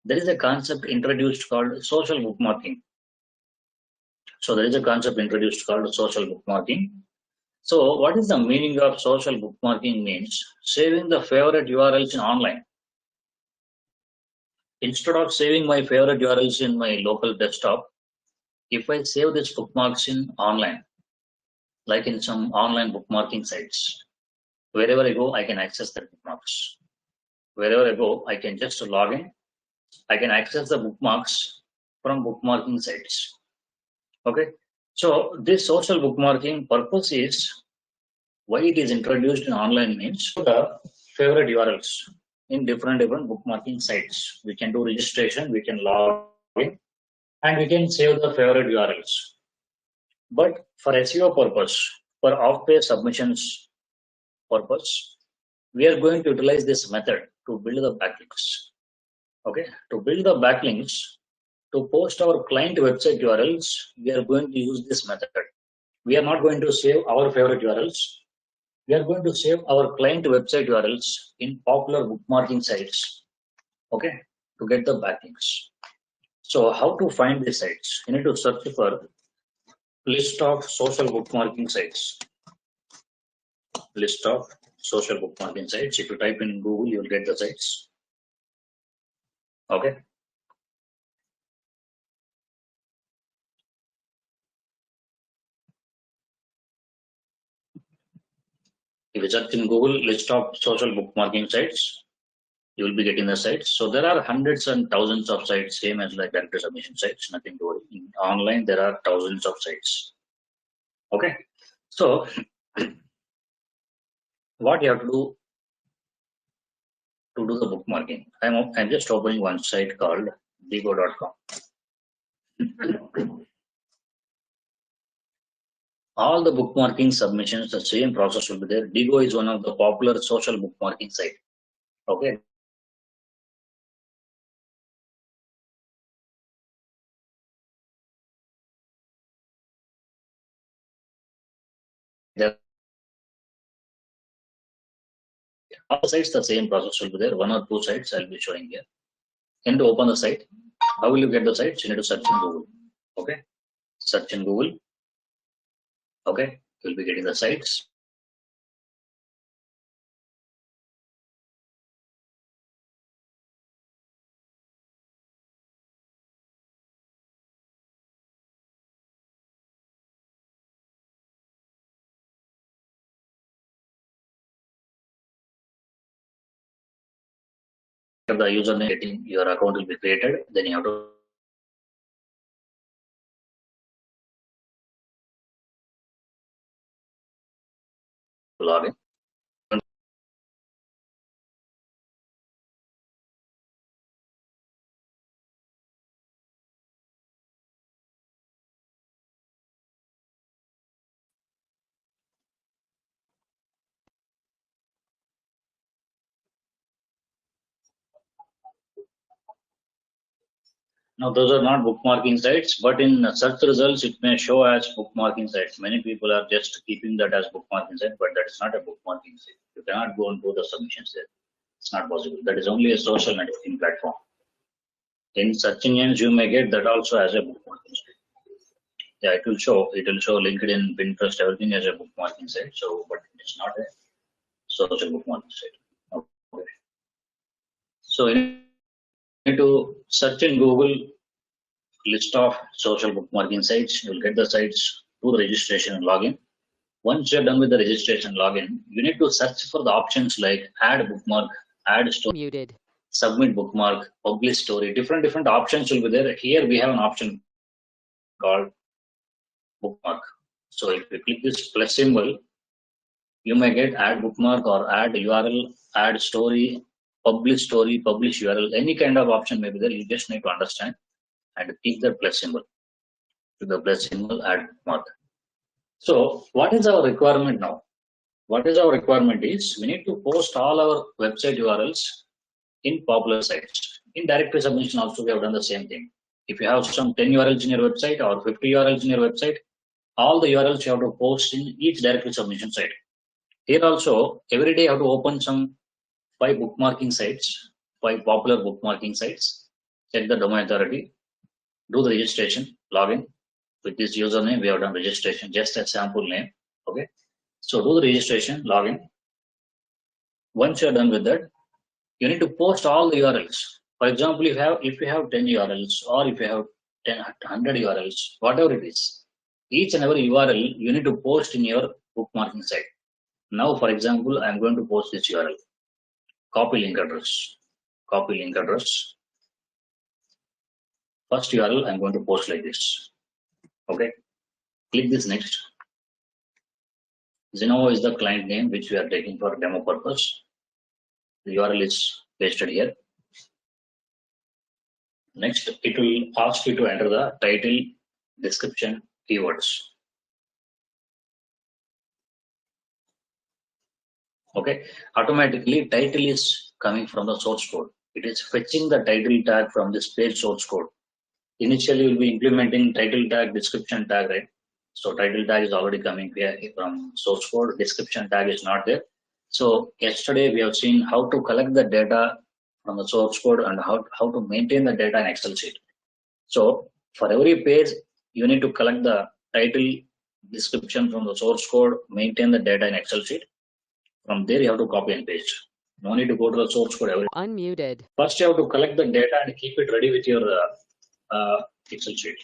there is a concept introduced called social bookmarking. So there is a concept introduced called social bookmarking. So what is the meaning of social bookmarking? Means saving the favorite URLs in online. Instead of saving my favorite URLs in my local desktop, if I save these bookmarks in online, like in some online bookmarking sites, wherever I go, I can access the bookmarks. Wherever I go, I can just log in. I can access the bookmarks from bookmarking sites. Okay. So this social bookmarking purpose is why it is introduced in online means the favorite URLs in different bookmarking sites. We can do registration, we can log in, and we can save the favorite URLs. But for SEO purpose, for off-page submissions purpose, we are going to utilize this method to build the backlinks. Okay, to build the backlinks, to post our client website URLs, we are going to use this method. We are not going to save our favorite URLs. We are going to save our client website URLs in popular bookmarking sites. Okay, to get the backlinks. So how to find these sites? You need to search for list of social bookmarking sites. List of social bookmarking sites. If you type in Google, you will get the sites. Okay. If you search in Google list of social bookmarking sites, you will be getting the sites. So there are hundreds and thousands of sites, same as like directory submission sites, nothing to worry. In online, there are thousands of sites. Okay. So what you have to do the bookmarking? I'm just opening one site called digo.com. All the bookmarking submissions, the same process will be there. Digo is one of the popular social bookmarking site. Okay. All the sites, the same process will be there. One or two sites I'll be showing here. And to open the site, how will you get the sites? You need to search in Google. Okay. Search in Google. Okay. You'll be getting the sites. The username getting your account will be created, then you have to log in. Now those are not bookmarking sites, but in search results it may show as bookmarking sites. Many people are just keeping that as bookmarking site, but that is not a bookmarking site. You cannot go and do the submissions there. It's not possible. That is only a social networking platform. In search engines, you may get that also as a bookmarking site. Yeah, it will show LinkedIn, Pinterest, everything as a bookmarking site. So, but it is not a social bookmarking site. Okay. So you need to search in Google list of social bookmarking sites. You'll get the sites, do the registration and login. Once you're done with the registration login, you need to search for the options like add bookmark, add story, Muted. Submit bookmark, publish story. Different options will be there. Here we have an option called bookmark. So if you click this plus symbol, you may get add bookmark or add URL, add story, publish URL. Any kind of option may be there. You just need to understand and click the plus symbol. To the plus symbol, add bookmark. So what is our requirement now? What is our requirement is we need to post all our website URLs in popular sites. In directory submission also we have done the same thing. If you have some 10 URLs in your website or 50 URLs in your website, all the URLs you have to post in each directory submission site. Here also, every day you have to open some 5 bookmarking sites, 5 popular bookmarking sites, check the domain authority, do the registration, login. With this username, we have done registration, just a sample name. Okay. So do the registration, login. Once you're done with that, you need to post all the URLs. For example, if you have 10 URLs or if you have 10, 100 URLs, whatever it is, each and every URL you need to post in your bookmarking site. Now, for example, I'm going to post this URL. Copy link address. Copy link address. First URL I'm going to post like this. Okay. Click this next. Zenovo is the client name which we are taking for demo purpose. The URL is pasted here. Next, it will ask you to enter the title, description, keywords. Okay, automatically title is coming from the source code. It is fetching the title tag from this page source code. Initially, we'll be implementing title tag, description tag, right? So title tag is already coming here from source code. Description tag is not there. So yesterday we have seen how to collect the data from the source code and how to maintain the data in Excel sheet. So for every page, you need to collect the title, description from the source code, maintain the data in Excel sheet. From there, you have to copy and paste. No need to go to the source code every. Unmuted. First, you have to collect the data and keep it ready with your Excel sheet.